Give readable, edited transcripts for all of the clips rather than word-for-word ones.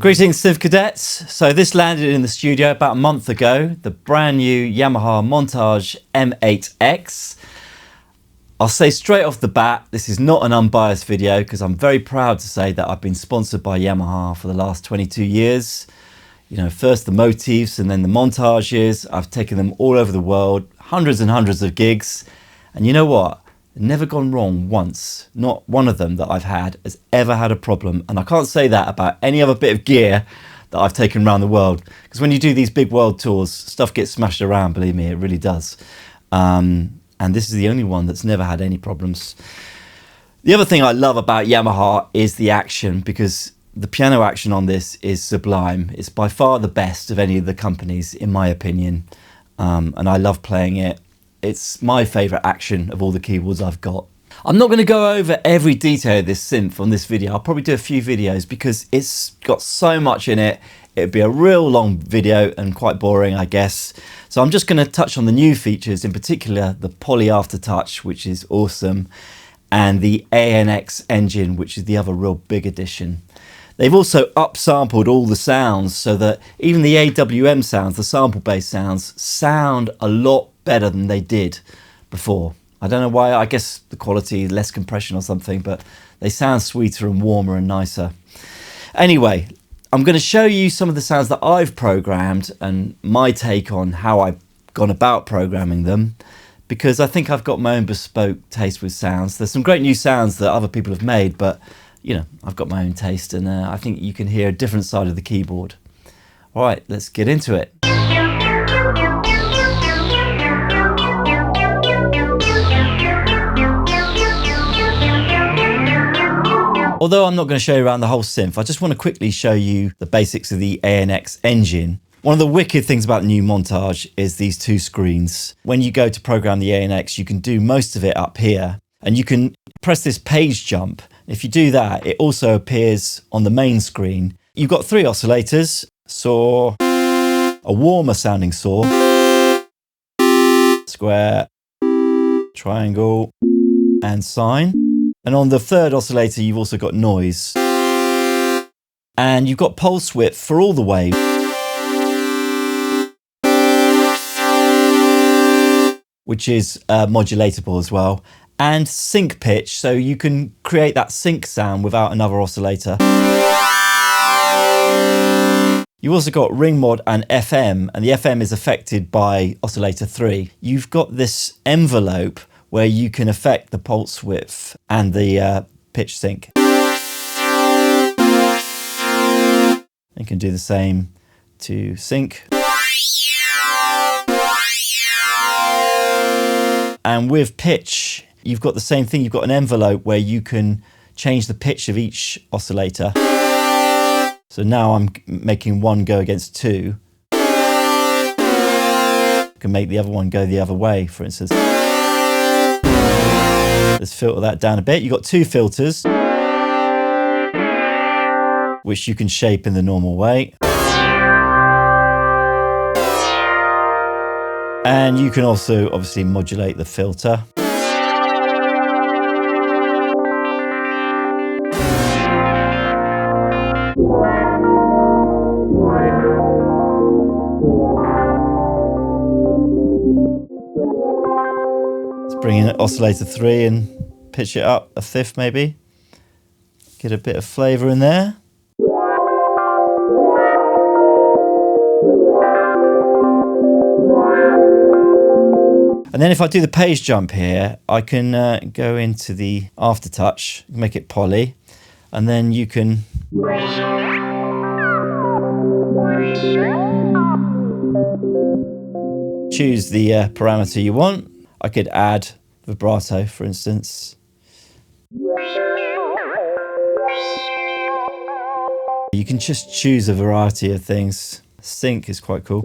Greetings, Civ Cadets. So this landed in the studio about a month ago, the brand new Yamaha Montage M8X. I'll say straight off the bat, this is not an unbiased video because I'm very proud to say that I've been sponsored by Yamaha for the last 22 years. You know, first the motifs and then the montages. I've taken them all over the world, hundreds and hundreds of gigs. And you know what? Never gone wrong once. Not one of them that I've had has ever had a problem. And I can't say that about any other bit of gear that I've taken around the world. Because when you do these big world tours, stuff gets smashed around, believe me, it really does. And this is the only one that's never had any problems. The other thing I love about Yamaha is the action, because the piano action on this is sublime. It's by far the best of any of the companies, in my opinion. And I love playing it. It's my favourite action of all the keyboards I've got. I'm not going to go over every detail of this synth on this video. I'll probably do a few videos because it's got so much in it. It'd be a real long video and quite boring, I guess. So I'm just going to touch on the new features, in particular the poly aftertouch, which is awesome, and the ANX engine, which is the other real big addition. They've also upsampled all the sounds so that even the AWM sounds, the sample-based sounds, sound a lot better than they did before. I don't know why, I guess the quality, less compression or something, but they sound sweeter and warmer and nicer. Anyway, I'm going to show you some of the sounds that I've programmed and my take on how I've gone about programming them, because I think I've got my own bespoke taste with sounds. There's some great new sounds that other people have made, but you know, I've got my own taste, and I think you can hear a different side of the keyboard. All right, let's get into it. Although I'm not going to show you around the whole synth, I just want to quickly show you the basics of the ANX engine. One of the wicked things about new Montage is these two screens. When you go to program the ANX, you can do most of it up here, and you can press this page jump. If you do that, it also appears on the main screen. You've got three oscillators: saw, a warmer sounding saw, square, triangle, and sine. And on the third oscillator, you've also got noise. And you've got pulse width for all the waves. Which is modulatable as well. And sync pitch, so you can create that sync sound without another oscillator. You've also got ring mod and FM, and the FM is affected by oscillator 3. You've got this envelope where you can affect the pulse width and the pitch sync. You can do the same to sync. And with pitch, you've got the same thing. You've got an envelope where you can change the pitch of each oscillator. So now I'm making one go against two. I can make the other one go the other way, for instance. Let's filter that down a bit. You've got two filters, which you can shape in the normal way. And you can also obviously modulate the filter. Let's bring in oscillator 3 and pitch it up a fifth maybe. Get a bit of flavour in there. And then if I do the page jump here, I can go into the aftertouch, make it poly, and then you can choose the parameter you want. I could add vibrato, for instance. You can just choose a variety of things. Sync is quite cool.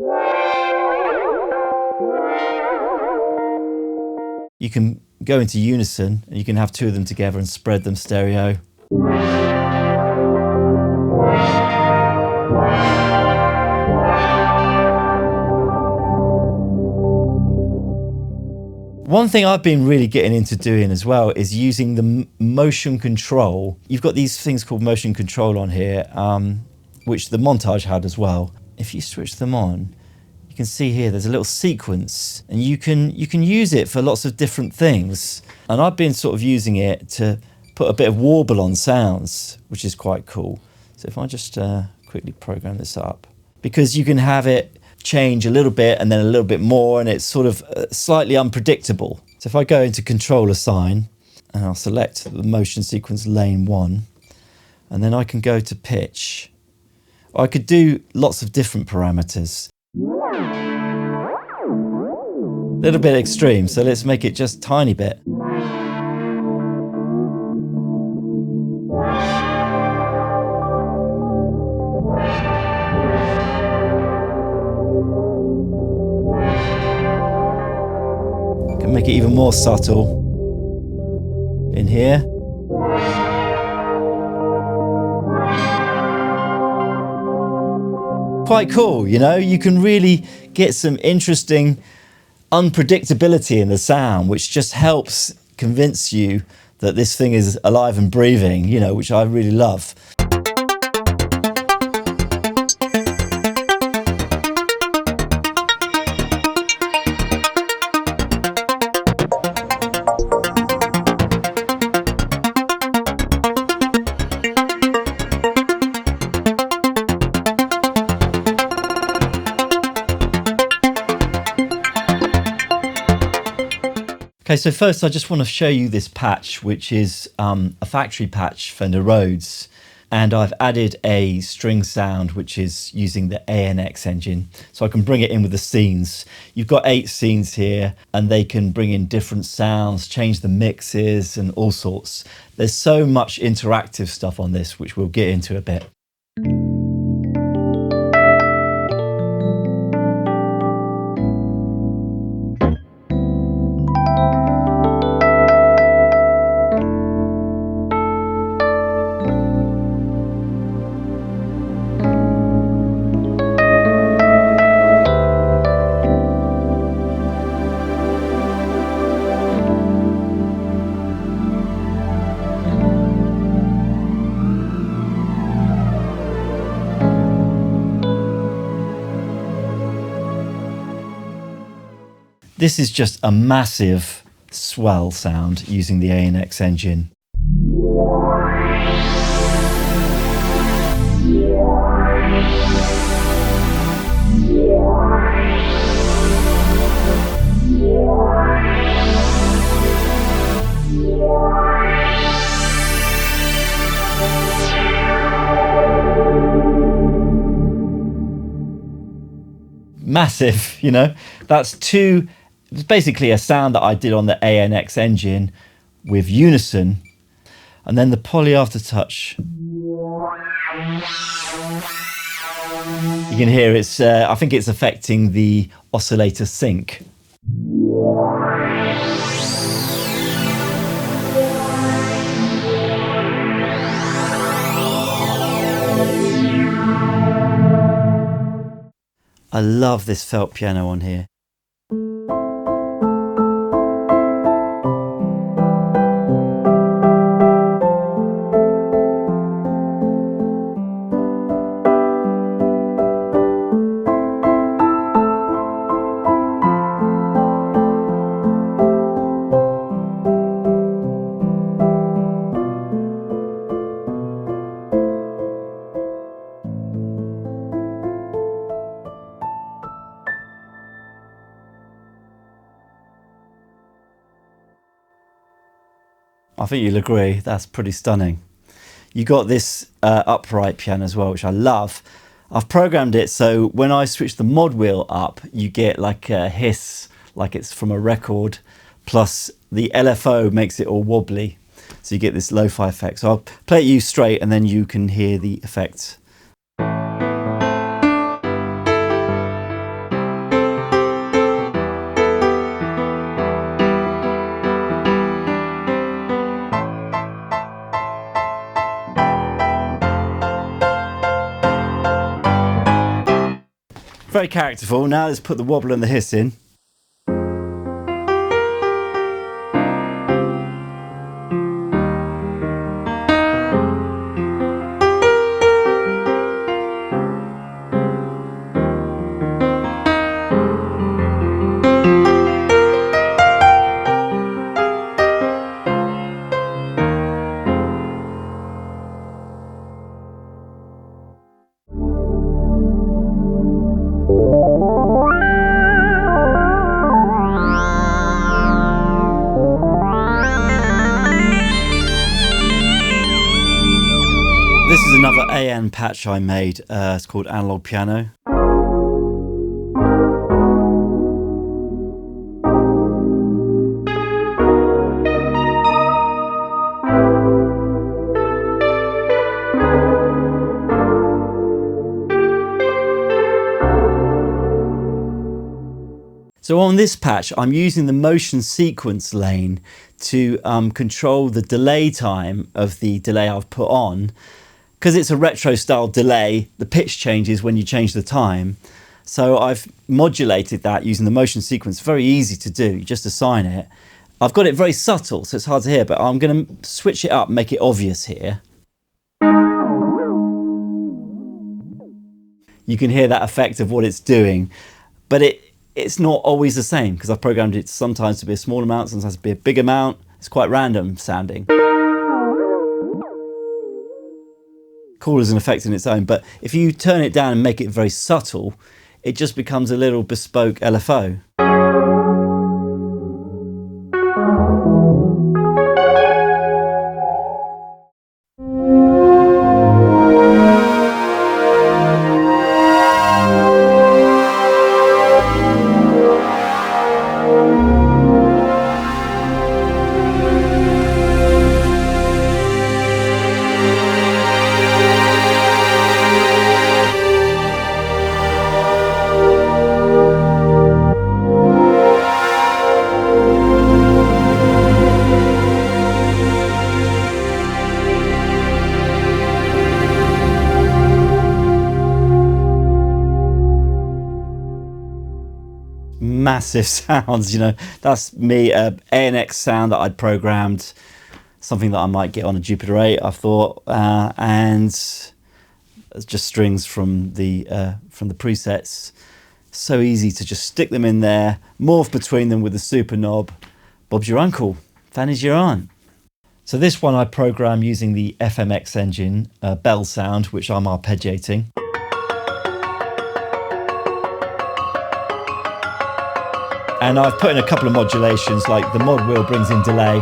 You can go into unison, and you can have two of them together and spread them stereo. One thing I've been really getting into doing as well is using the motion control. You've got these things called motion control on here, which the Montage had as well. If you switch them on, you can see here there's a little sequence, and you can use it for lots of different things. And I've been sort of using it to put a bit of warble on sounds, which is quite cool. So if I just quickly program this up, because you can have it change a little bit and then a little bit more, and it's sort of slightly unpredictable. So if I go into control assign, and I'll select the motion sequence lane 1, and then I can go to pitch. I could do lots of different parameters. A little bit extreme, so let's make it just a tiny bit. Can make it even more subtle in here. Quite cool, you know, you can really get some interesting unpredictability in the sound, which just helps convince you that this thing is alive and breathing, you know, which I really love. Okay, so first I just want to show you this patch, which is a factory patch Fender Rhodes, and I've added a string sound which is using the ANX engine, so I can bring it in with the scenes. You've got 8 scenes here, and they can bring in different sounds, change the mixes and all sorts. There's so much interactive stuff on this, which we'll get into a bit. This is just a massive swell sound using the ANX engine. Massive, you know, it's basically a sound that I did on the ANX engine with unison, and then the poly aftertouch. You can hear it's, I think it's affecting the oscillator sync. I love this felt piano on here. I think you'll agree, that's pretty stunning. You got this upright piano as well, which I love. I've programmed it so when I switch the mod wheel up, you get like a hiss, like it's from a record, plus the LFO makes it all wobbly. So you get this lo-fi effect. So I'll play it you straight and then you can hear the effects. Very characterful. Now let's put the wobble and the hiss in. AN patch I made. It's called Analog Piano. So on this patch, I'm using the motion sequence lane to control the delay time of the delay I've put on. Because it's a retro style delay, the pitch changes when you change the time. So I've modulated that using the motion sequence. Very easy to do, you just assign it. I've got it very subtle, so it's hard to hear, but I'm going to switch it up and make it obvious here. You can hear that effect of what it's doing, but it's not always the same because I've programmed it sometimes to be a small amount, sometimes to be a big amount. It's quite random sounding. Cool as an effect in its own, but if you turn it down and make it very subtle, it just becomes a little bespoke LFO. Massive sounds, you know, that's me, ANX sound that I'd programmed, something that I might get on a Jupiter 8, I thought, and it's just strings from the presets. So easy to just stick them in there, morph between them with the super knob. Bob's your uncle, Fanny's your aunt. So this one I program using the FMX engine, bell sound, which I'm arpeggiating. And I've put in a couple of modulations, like the mod wheel brings in delay.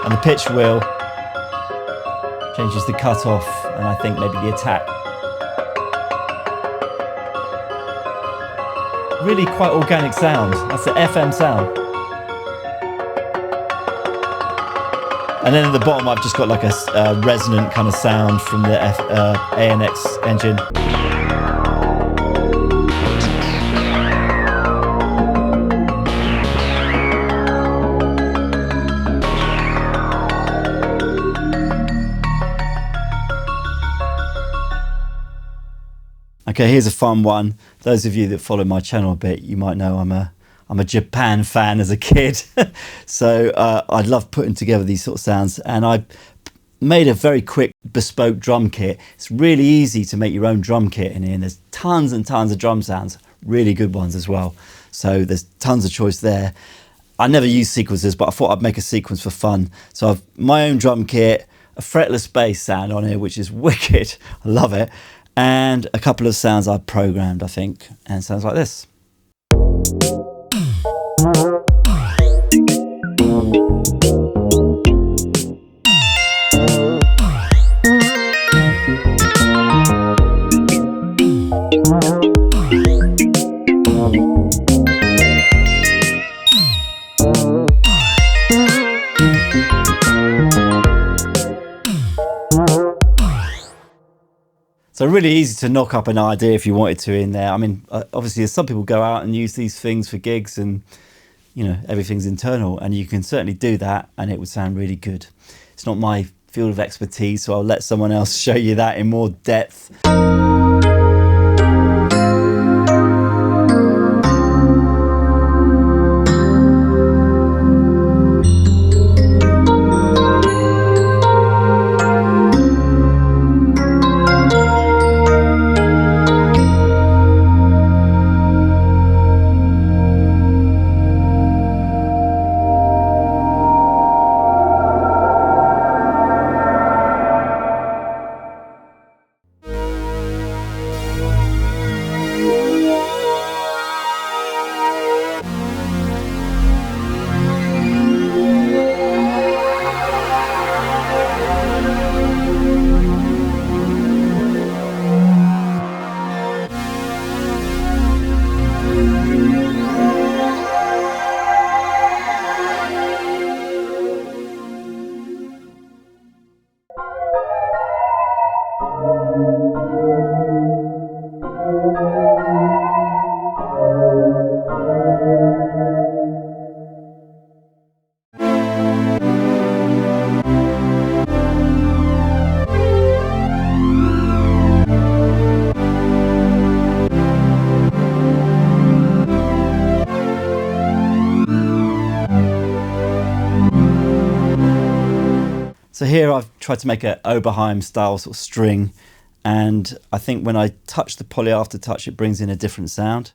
And the pitch wheel changes the cutoff and I think maybe the attack. Really quite organic sound. That's the FM sound. And then at the bottom I've just got like a resonant kind of sound from the ANX engine. Okay, here's a fun one. Those of you that follow my channel a bit, you might know I'm a Japan fan as a kid. So I love putting together these sort of sounds, and I made a very quick bespoke drum kit. It's really easy to make your own drum kit in here, and there's tons and tons of drum sounds, really good ones as well. So there's tons of choice there. I never use sequencers, but I thought I'd make a sequence for fun. So I've my own drum kit, a fretless bass sound on here, which is wicked. I love it. And a couple of sounds I've programmed, I think, and it sounds like this. So really easy to knock up an idea if you wanted to in there. I mean, obviously some people go out and use these things for gigs and, you know, everything's internal, and you can certainly do that and it would sound really good. It's not my field of expertise, so I'll let someone else show you that in more depth. So here I've tried to make an Oberheim style sort of string, and I think when I touch the poly aftertouch it brings in a different sound.